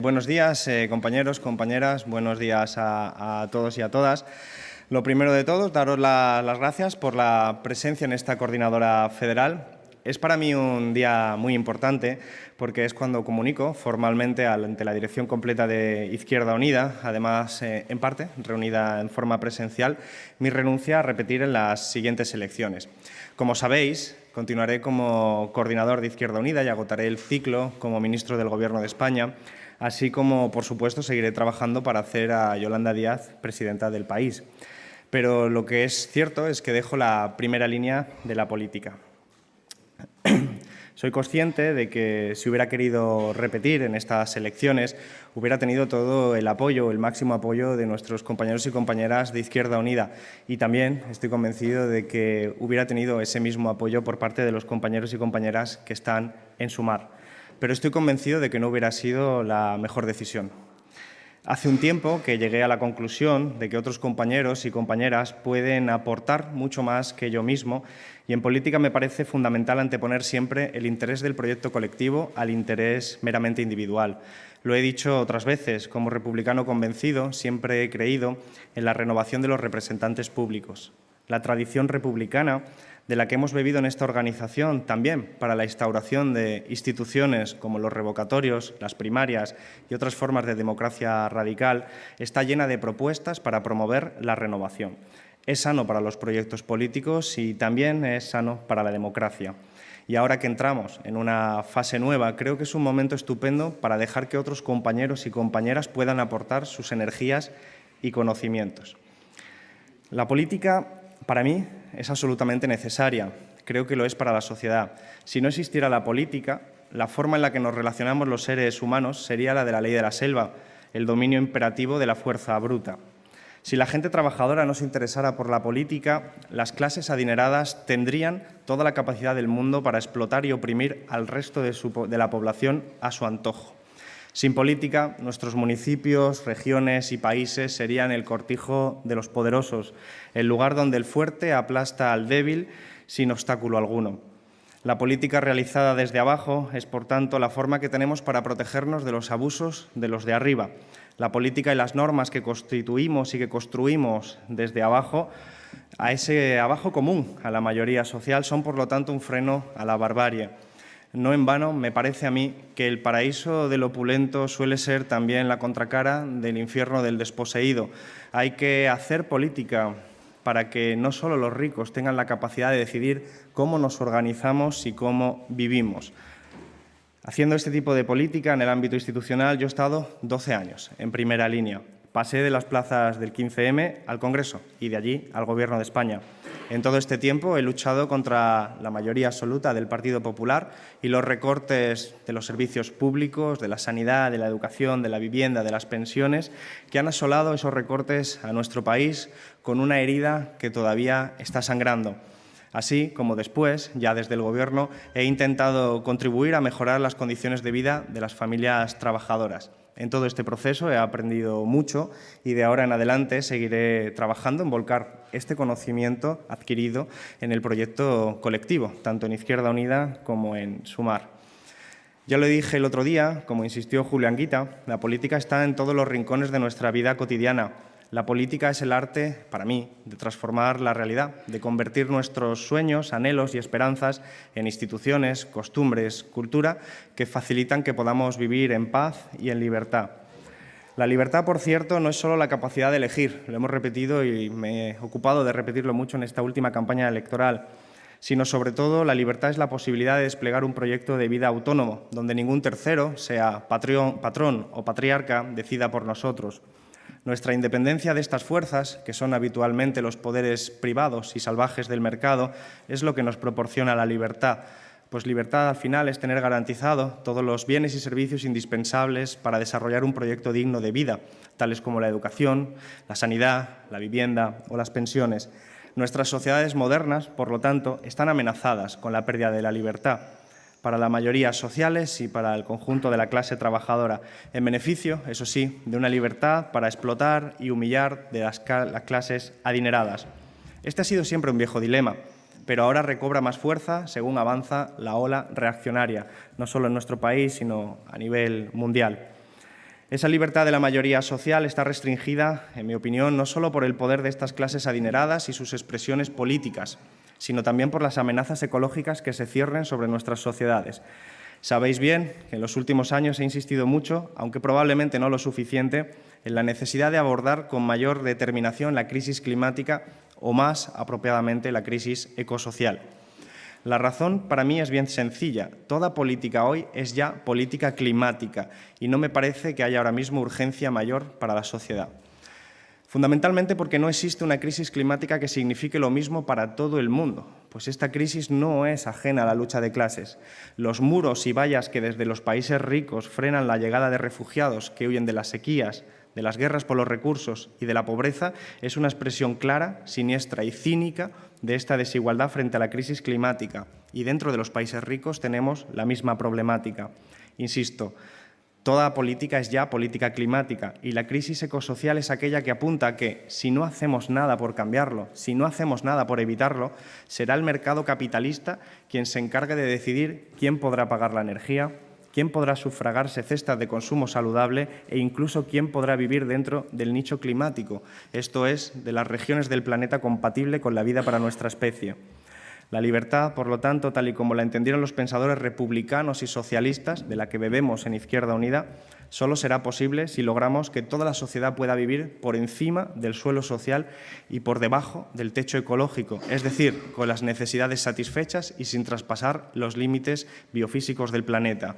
Buenos días, compañeros, compañeras, buenos días a todos y a todas. Lo primero de todo, daros las gracias por la presencia en esta coordinadora federal. Es para mí un día muy importante porque es cuando comunico formalmente ante la dirección completa de Izquierda Unida, además, en parte, reunida en forma presencial, mi renuncia a repetir en las siguientes elecciones. Como sabéis, continuaré como coordinador de Izquierda Unida y agotaré el ciclo como ministro del Gobierno de España, así como, por supuesto, seguiré trabajando para hacer a Yolanda Díaz presidenta del país. Pero lo que es cierto es que dejo la primera línea de la política. Soy consciente de que si hubiera querido repetir en estas elecciones, hubiera tenido todo el apoyo, el máximo apoyo de nuestros compañeros y compañeras de Izquierda Unida. Y también estoy convencido de que hubiera tenido ese mismo apoyo por parte de los compañeros y compañeras que están en Sumar. Pero estoy convencido de que no hubiera sido la mejor decisión. Hace un tiempo que llegué a la conclusión de que otros compañeros y compañeras pueden aportar mucho más que yo mismo, y en política me parece fundamental anteponer siempre el interés del proyecto colectivo al interés meramente individual. Lo he dicho otras veces, como republicano convencido, siempre he creído en la renovación de los representantes públicos. La tradición republicana de la que hemos bebido en esta organización, también para la instauración de instituciones como los revocatorios, las primarias y otras formas de democracia radical, está llena de propuestas para promover la renovación. Es sano para los proyectos políticos y también es sano para la democracia. Y ahora que entramos en una fase nueva, creo que es un momento estupendo para dejar que otros compañeros y compañeras puedan aportar sus energías y conocimientos. La política, para mí, es absolutamente necesaria. Creo que lo es para la sociedad. Si no existiera la política, la forma en la que nos relacionamos los seres humanos sería la de la ley de la selva, el dominio imperativo de la fuerza bruta. Si la gente trabajadora no se interesara por la política, las clases adineradas tendrían toda la capacidad del mundo para explotar y oprimir al resto de la población a su antojo. Sin política, nuestros municipios, regiones y países serían el cortijo de los poderosos, el lugar donde el fuerte aplasta al débil sin obstáculo alguno. La política realizada desde abajo es, por tanto, la forma que tenemos para protegernos de los abusos de los de arriba. La política y las normas que constituimos y que construimos desde abajo, a ese abajo común, a la mayoría social, son, por lo tanto, un freno a la barbarie. No en vano, me parece a mí que el paraíso del opulento suele ser también la contracara del infierno del desposeído. Hay que hacer política para que no solo los ricos tengan la capacidad de decidir cómo nos organizamos y cómo vivimos. Haciendo este tipo de política en el ámbito institucional, yo he estado 12 años en primera línea. Pasé de las plazas del 15M al Congreso y de allí al Gobierno de España. En todo este tiempo he luchado contra la mayoría absoluta del Partido Popular y los recortes de los servicios públicos, de la sanidad, de la educación, de la vivienda, de las pensiones, que han asolado esos recortes a nuestro país con una herida que todavía está sangrando. Así como después, ya desde el Gobierno, he intentado contribuir a mejorar las condiciones de vida de las familias trabajadoras. En todo este proceso he aprendido mucho y de ahora en adelante seguiré trabajando en volcar este conocimiento adquirido en el proyecto colectivo, tanto en Izquierda Unida como en Sumar. Ya lo dije el otro día, como insistió Julio Anguita, la política está en todos los rincones de nuestra vida cotidiana. La política es el arte, para mí, de transformar la realidad, de convertir nuestros sueños, anhelos y esperanzas en instituciones, costumbres, cultura que facilitan que podamos vivir en paz y en libertad. La libertad, por cierto, no es solo la capacidad de elegir, lo hemos repetido y me he ocupado de repetirlo mucho en esta última campaña electoral, sino sobre todo la libertad es la posibilidad de desplegar un proyecto de vida autónomo, donde ningún tercero, sea patrón o patriarca, decida por nosotros. Nuestra independencia de estas fuerzas, que son habitualmente los poderes privados y salvajes del mercado, es lo que nos proporciona la libertad, pues libertad al final es tener garantizado todos los bienes y servicios indispensables para desarrollar un proyecto digno de vida, tales como la educación, la sanidad, la vivienda o las pensiones. Nuestras sociedades modernas, por lo tanto, están amenazadas con la pérdida de la libertad para las mayorías sociales y para el conjunto de la clase trabajadora, en beneficio, eso sí, de una libertad para explotar y humillar de las clases adineradas. Este ha sido siempre un viejo dilema, pero ahora recobra más fuerza según avanza la ola reaccionaria, no solo en nuestro país, sino a nivel mundial. Esa libertad de la mayoría social está restringida, en mi opinión, no solo por el poder de estas clases adineradas y sus expresiones políticas, sino también por las amenazas ecológicas que se ciernen sobre nuestras sociedades. Sabéis bien que en los últimos años he insistido mucho, aunque probablemente no lo suficiente, en la necesidad de abordar con mayor determinación la crisis climática o, más apropiadamente, la crisis ecosocial. La razón para mí es bien sencilla. Toda política hoy es ya política climática y no me parece que haya ahora mismo urgencia mayor para la sociedad. Fundamentalmente porque no existe una crisis climática que signifique lo mismo para todo el mundo, pues esta crisis no es ajena a la lucha de clases. Los muros y vallas que desde los países ricos frenan la llegada de refugiados que huyen de las sequías, de las guerras por los recursos y de la pobreza es una expresión clara, siniestra y cínica de esta desigualdad frente a la crisis climática. Y dentro de los países ricos tenemos la misma problemática. Insisto, toda política es ya política climática y la crisis ecosocial es aquella que apunta a que, si no hacemos nada por cambiarlo, si no hacemos nada por evitarlo, será el mercado capitalista quien se encargue de decidir quién podrá pagar la energía, quién podrá sufragarse cestas de consumo saludable e incluso quién podrá vivir dentro del nicho climático, esto es, de las regiones del planeta compatible con la vida para nuestra especie. La libertad, por lo tanto, tal y como la entendieron los pensadores republicanos y socialistas, de la que bebemos en Izquierda Unida, solo será posible si logramos que toda la sociedad pueda vivir por encima del suelo social y por debajo del techo ecológico, es decir, con las necesidades satisfechas y sin traspasar los límites biofísicos del planeta.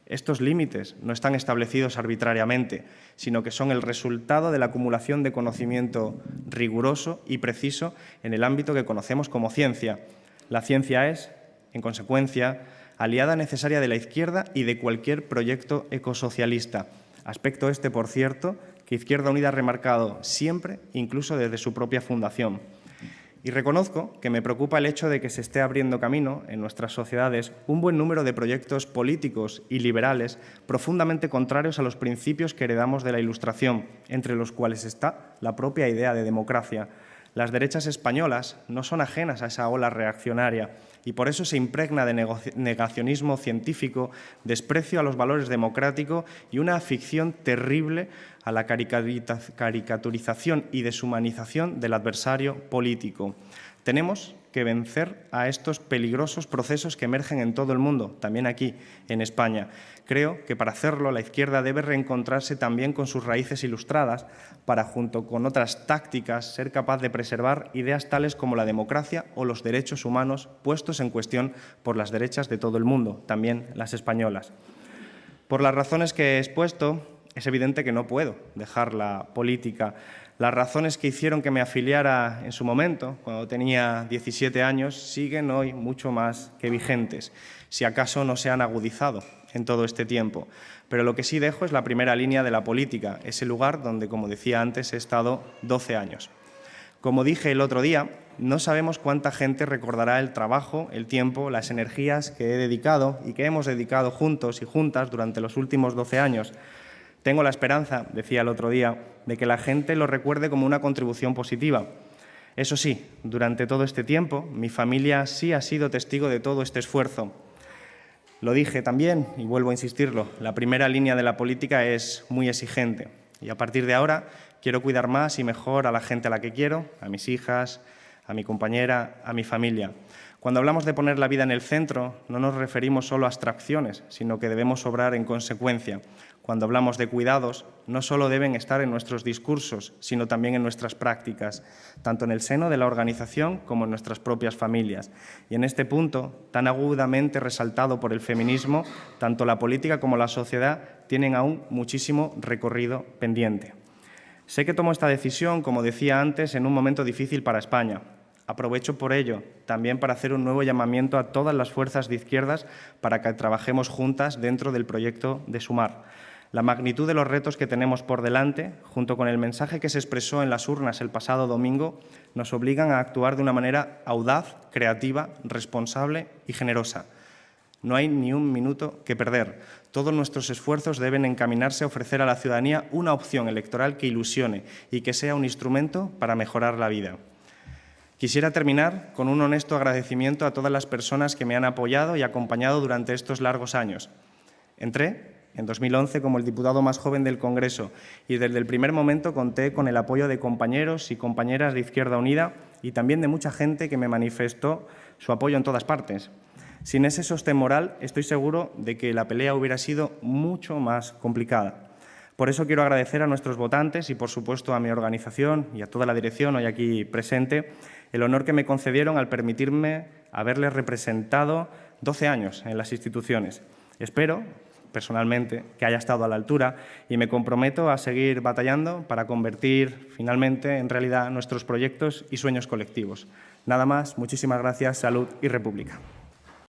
Estos límites no están establecidos arbitrariamente, sino que son el resultado de la acumulación de conocimiento riguroso y preciso en el ámbito que conocemos como ciencia. La ciencia es, en consecuencia, aliada necesaria de la izquierda y de cualquier proyecto ecosocialista. Aspecto este, por cierto, que Izquierda Unida ha remarcado siempre, incluso desde su propia fundación. Y reconozco que me preocupa el hecho de que se esté abriendo camino en nuestras sociedades un buen número de proyectos políticos y liberales profundamente contrarios a los principios que heredamos de la Ilustración, entre los cuales está la propia idea de democracia. Las derechas españolas no son ajenas a esa ola reaccionaria y por eso se impregna de negacionismo científico, desprecio a los valores democráticos y una afición terrible a la caricaturización y deshumanización del adversario político. Tenemos que vencer a estos peligrosos procesos que emergen en todo el mundo, también aquí, en España. Creo que para hacerlo la izquierda debe reencontrarse también con sus raíces ilustradas para, junto con otras tácticas, ser capaz de preservar ideas tales como la democracia o los derechos humanos puestos en cuestión por las derechas de todo el mundo, también las españolas. Por las razones que he expuesto, es evidente que no puedo dejar la política. Las razones que hicieron que me afiliara en su momento, cuando tenía 17 años, siguen hoy mucho más que vigentes, si acaso no se han agudizado en todo este tiempo. Pero lo que sí dejo es la primera línea de la política, ese lugar donde, como decía antes, he estado 12 años. Como dije el otro día, no sabemos cuánta gente recordará el trabajo, el tiempo, las energías que he dedicado y que hemos dedicado juntos y juntas durante los últimos 12 años. Tengo la esperanza, decía el otro día, de que la gente lo recuerde como una contribución positiva. Eso sí, durante todo este tiempo, mi familia sí ha sido testigo de todo este esfuerzo. Lo dije también, y vuelvo a insistirlo, la primera línea de la política es muy exigente. Y a partir de ahora quiero cuidar más y mejor a la gente a la que quiero, a mis hijas, a mi compañera, a mi familia. Cuando hablamos de poner la vida en el centro, no nos referimos solo a abstracciones, sino que debemos obrar en consecuencia. Cuando hablamos de cuidados, no solo deben estar en nuestros discursos, sino también en nuestras prácticas, tanto en el seno de la organización como en nuestras propias familias. Y en este punto, tan agudamente resaltado por el feminismo, tanto la política como la sociedad tienen aún muchísimo recorrido pendiente. Sé que tomo esta decisión, como decía antes, en un momento difícil para España. Aprovecho por ello también para hacer un nuevo llamamiento a todas las fuerzas de izquierdas para que trabajemos juntas dentro del proyecto de Sumar. La magnitud de los retos que tenemos por delante, junto con el mensaje que se expresó en las urnas el pasado domingo, nos obligan a actuar de una manera audaz, creativa, responsable y generosa. No hay ni un minuto que perder. Todos nuestros esfuerzos deben encaminarse a ofrecer a la ciudadanía una opción electoral que ilusione y que sea un instrumento para mejorar la vida. Quisiera terminar con un honesto agradecimiento a todas las personas que me han apoyado y acompañado durante estos largos años. Entré en 2011 como el diputado más joven del Congreso y desde el primer momento conté con el apoyo de compañeros y compañeras de Izquierda Unida y también de mucha gente que me manifestó su apoyo en todas partes. Sin ese sostén moral, estoy seguro de que la pelea hubiera sido mucho más complicada. Por eso quiero agradecer a nuestros votantes y, por supuesto, a mi organización y a toda la dirección hoy aquí presente el honor que me concedieron al permitirme haberles representado 12 años en las instituciones. Espero, personalmente, que haya estado a la altura y me comprometo a seguir batallando para convertir finalmente en realidad nuestros proyectos y sueños colectivos. Nada más, muchísimas gracias, salud y república.